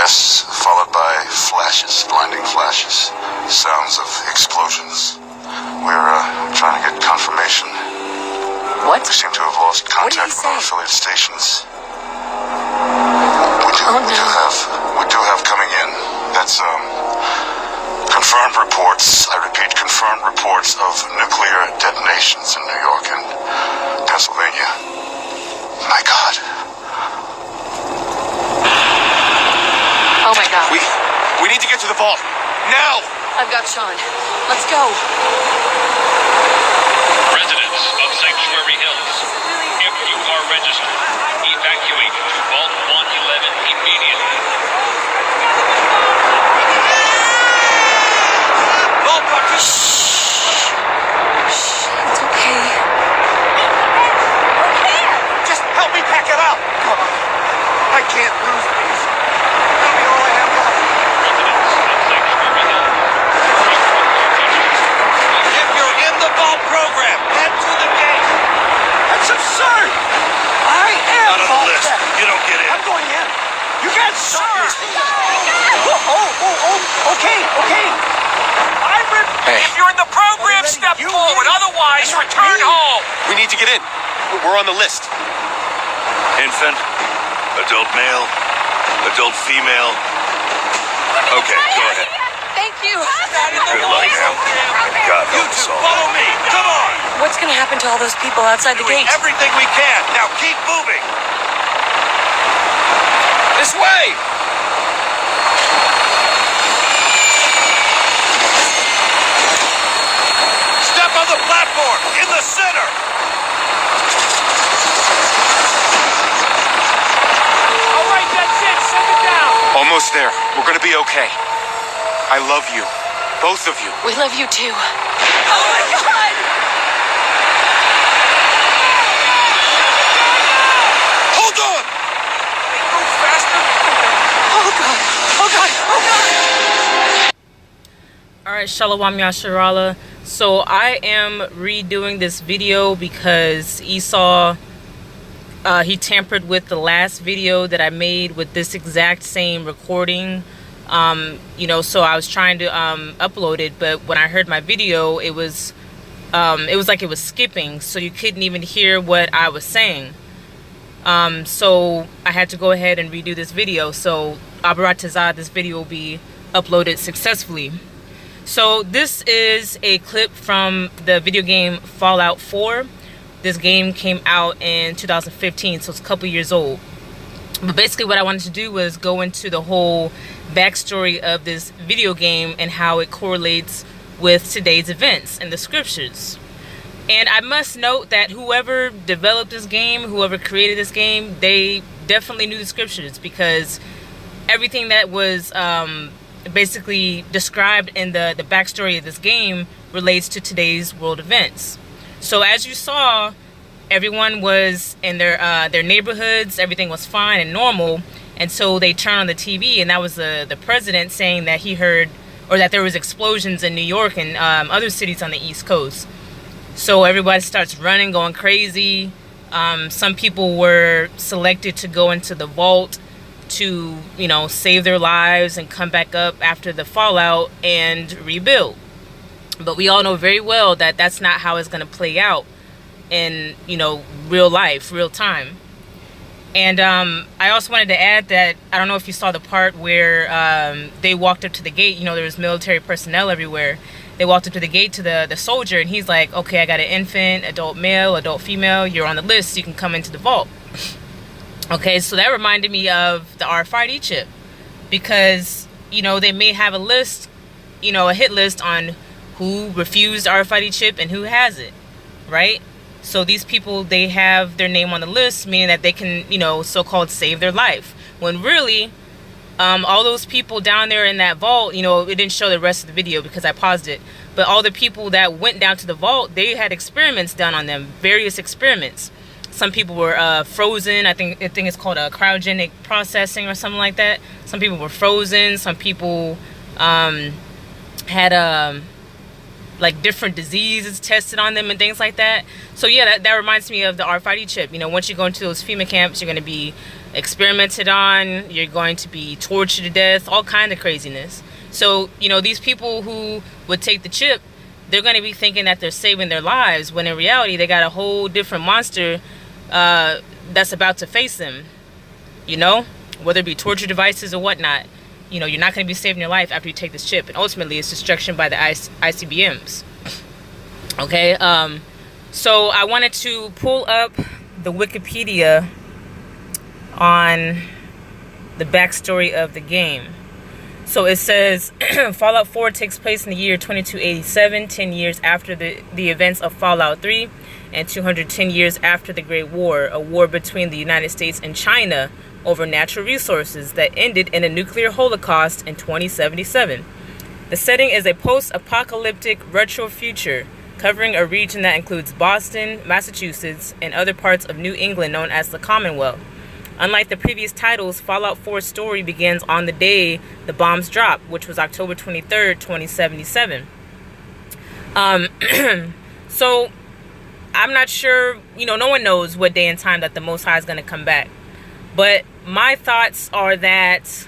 Yes, followed by flashes, blinding flashes, sounds of explosions. We're trying to get confirmation. What? We seem to have lost contact with our affiliate stations. We do have coming in. That's confirmed reports. I repeat, confirmed reports of nuclear detonations in New York and Pennsylvania. My God. Oh my God. We need to get to the vault. Now! I've got Sean. Let's go. Residents of Sanctuary Hills, if you are registered, evacuate to Vault 111 immediately. Vault Doctor! Shh. It's okay. Just help me pack it up! Come on. I can't lose these. That'll be all I have left. Residents of Sanctuary Hills, If you're in the vault program, head to the gate. That's absurd! I am Not on the vault list. tech. You don't get in. I'm going in. You guys suck. Okay. If you're in the program, step forward. Otherwise, return home. We need to get in. We're on the list. Infant, adult male, adult female. Okay, go ahead. Thank you. Good luck, ma'am. God You help us two, all. follow me. Come on. What's gonna happen to all those people outside the Doing gate? everything we can. Now keep moving. This way! Step on the platform in the center. All right, that's it. Send it down. Almost there. We're gonna be okay. I love you. Both of you. We love you too. Oh my God! Hold on! Move faster. Oh God! Alright, Shalom Yasharala. So I am redoing this video because Esau, he tampered with the last video that I made with this exact same recording. So I was trying to upload it, but when I heard my video, it was like it was skipping, so you couldn't even hear what I was saying. So I had to go ahead and redo this video. So Abarat Tazah, this video will be uploaded successfully. So this is a clip from the video game Fallout 4. This game came out in 2015, so it's a couple years old. But basically what I wanted to do was go into the whole backstory of this video game and how it correlates with today's events in the scriptures. And I must note that whoever developed this game, whoever created this game, they definitely knew the scriptures, because everything that was basically described in the backstory of this game relates to today's world events. So as you saw, everyone was in their neighborhoods, everything was fine and normal, and so they turned on the TV, and that was the president saying that he heard, or that there was explosions in New York and other cities on the East Coast. So everybody starts running, going crazy. Some people were selected to go into the vault to, save their lives and come back up after the fallout and rebuild. But we all know very well that that's not how it's going to play out in, real life, real time. And I also wanted to add that, I don't know if you saw the part where they walked up to the gate. There was military personnel everywhere. They walked up to the gate to the soldier, and he's like, okay, I got an infant, adult male, adult female. You're on the list. You can come into the vault. Okay, so that reminded me of the RFID chip, because, they may have a list, a hit list on who refused RFID chip and who has it, right? So these people, they have their name on the list, meaning that they can, so-called save their life. When really, all those people down there in that vault, it didn't show the rest of the video because I paused it, but all the people that went down to the vault, they had experiments done on them, various experiments. Some people were frozen. I think it's called a cryogenic processing or something like that. Some people were frozen. Some people had like different diseases tested on them and things like that. So yeah, that reminds me of the RFID chip. Once you go into those FEMA camps, you're going to be experimented on. You're going to be tortured to death, all kind of craziness. So, you know, these people who would take the chip, they're going to be thinking that they're saving their lives, when in reality, they got a whole different monster that's about to face them, you know, whether it be torture devices or whatnot. You know, you're not going to be saving your life after you take this chip, and ultimately it's destruction by the ICBMs. Okay, so I wanted to pull up the Wikipedia on the backstory of the game. So it says Fallout 4 takes place in the year 2287, 10 years after the events of Fallout 3, and 210 years after the Great War, a war between the United States and China over natural resources that ended in a nuclear holocaust in 2077. The setting is a post-apocalyptic retro future, covering a region that includes Boston, Massachusetts, and other parts of New England known as the Commonwealth. Unlike the previous titles, Fallout 4's story begins on the day the bombs dropped, which was October 23rd, 2077. So, I'm not sure, you know, no one knows what day and time that the Most High is going to come back. But my thoughts are that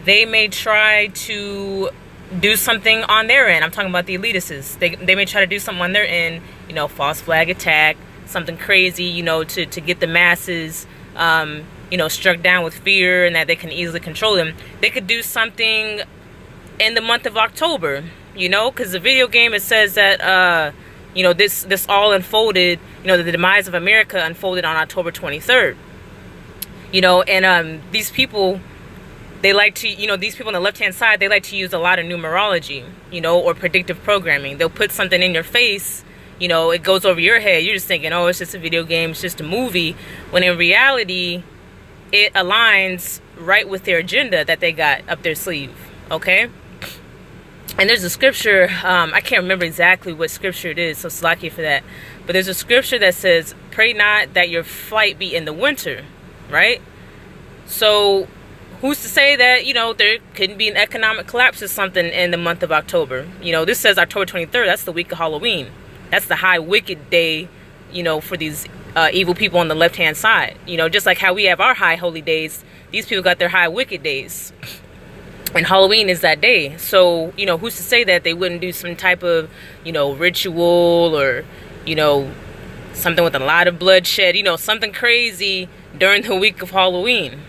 they may try to do something on their end. I'm talking about the elitists. They may try to do something on their end, you know, false flag attack, something crazy, you know, to get the masses, you know, struck down with fear and that they can easily control them. They could do something in the month of October, you know, because the video game, it says that, you know, this all unfolded, you know, the demise of America unfolded on October 23rd. You know, and these people, they like to, you know, these people on the left-hand side, they like to use a lot of numerology, you know, or predictive programming. They'll put something in your face, you know, it goes over your head. You're just thinking, oh, it's just a video game, it's just a movie. When in reality, it aligns right with their agenda that they got up their sleeve, okay? And there's a scripture, I can't remember exactly what scripture it is, so slack for that. But there's a scripture that says, pray not that your flight be in the winter, right? So who's to say that, you know, there couldn't be an economic collapse or something in the month of October? You know, this says October 23rd. That's the week of Halloween. That's the high wicked day, you know, for these evil people on the left-hand side. You know, just like how we have our high holy days, these people got their high wicked days. And Halloween is that day. So, you know, who's to say that they wouldn't do some type of, you know, ritual or, you know, something with a lot of bloodshed, you know, something crazy during the week of Halloween.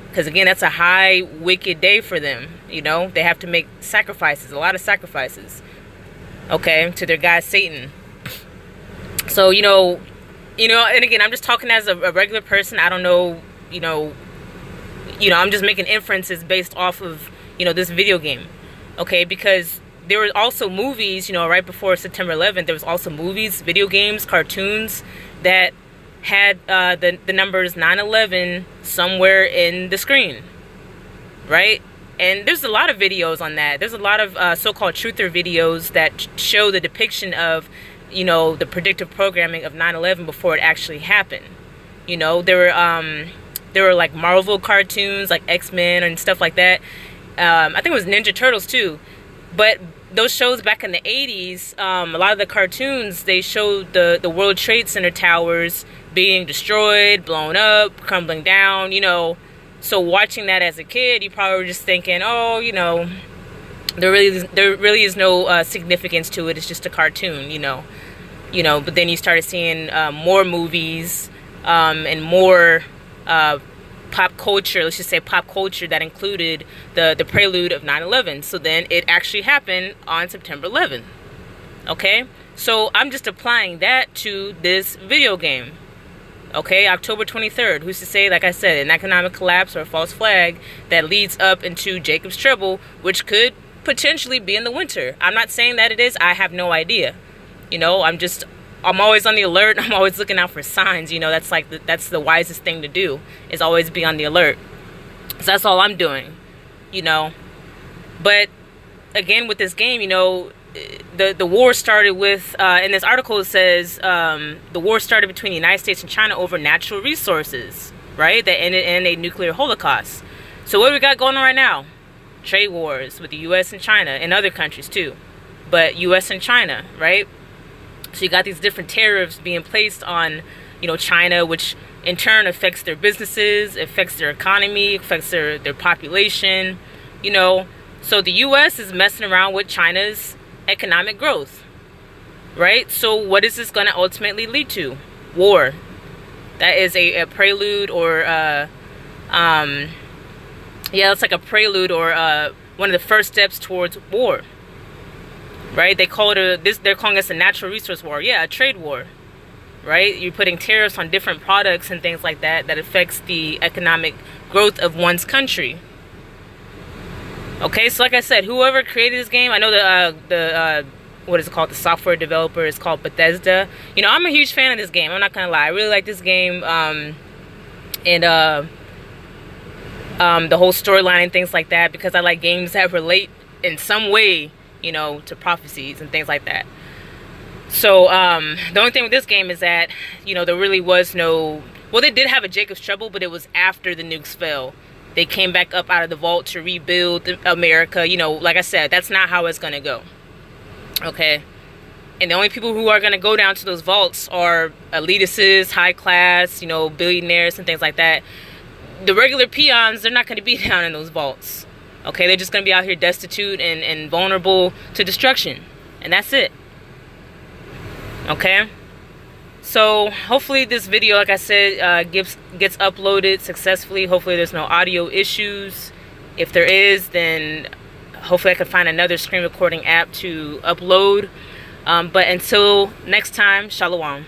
Because, again, that's a high, wicked day for them. You know, they have to make sacrifices, a lot of sacrifices, okay, to their god Satan. So, you know, and again, I'm just talking as a regular person. I don't know, you know, I'm just making inferences based off of, you know, this video game, okay, because there were also movies, you know, right before September 11th, there was also movies, video games, cartoons that had the numbers 9/11 somewhere in the screen, right? And there's a lot of videos on that. There's a lot of so-called truther videos that show the depiction of, you know, the predictive programming of 9/11 before it actually happened. You know, there were like Marvel cartoons, like X-Men and stuff like that. I think it was Ninja Turtles too. But those shows back in the 80s, a lot of the cartoons, they showed the World Trade Center towers being destroyed, blown up, crumbling down, you know. So watching that as a kid, you probably were just thinking, oh, you know, there really is no significance to it. It's just a cartoon, you know. But then you started seeing more movies and more pop culture, let's just say pop culture, that included the prelude of 9/11. So then it actually happened on September 11th. Okay? So I'm just applying that to this video game. Okay, October 23rd. Who's to say, like I said, an economic collapse or a false flag that leads up into Jacob's trouble, which could potentially be in the winter. I'm not saying that it is. I have no idea. You know, I'm always on the alert. I'm always looking out for signs. You know, that's the wisest thing to do, is always be on the alert. So that's all I'm doing, you know. But again, with this game, you know, the war started with, in this article it says, the war started between the United States and China over natural resources, right? That ended in a nuclear holocaust. So what we got going on right now? Trade wars with the U.S. and China, and other countries too. But U.S. and China, right? So you got these different tariffs being placed on, you know, China, which in turn affects their businesses, affects their economy, affects their population, you know. So the US is messing around with China's economic growth, right? So what is this going to ultimately lead to? War. That is a prelude, or yeah, it's like a prelude, or one of the first steps towards war, right? They call it they're calling this a natural resource war. Yeah, a trade war, right? You're putting tariffs on different products and things like that affects the economic growth of one's country. Okay, so like I said, whoever created this game, I know the what is it called? The software developer is called Bethesda. You know, I'm a huge fan of this game. I'm not gonna lie. I really like this game, and the whole storyline and things like that, because I like games that relate in some way, you know, to prophecies and things like that. So the only thing with this game is that, you know, there really was no, well, they did have a Jacob's Trouble, but it was after the nukes fell. They came back up out of the vault to rebuild America. You know, like I said, that's not how it's going to go. Okay. And the only people who are going to go down to those vaults are elitists, high class, you know, billionaires and things like that. The regular peons, they're not going to be down in those vaults. Okay. They're just going to be out here destitute and vulnerable to destruction. And that's it. Okay. So hopefully this video, like I said, gets uploaded successfully. Hopefully there's no audio issues. If there is, then hopefully I can find another screen recording app to upload. But until next time, Shalom.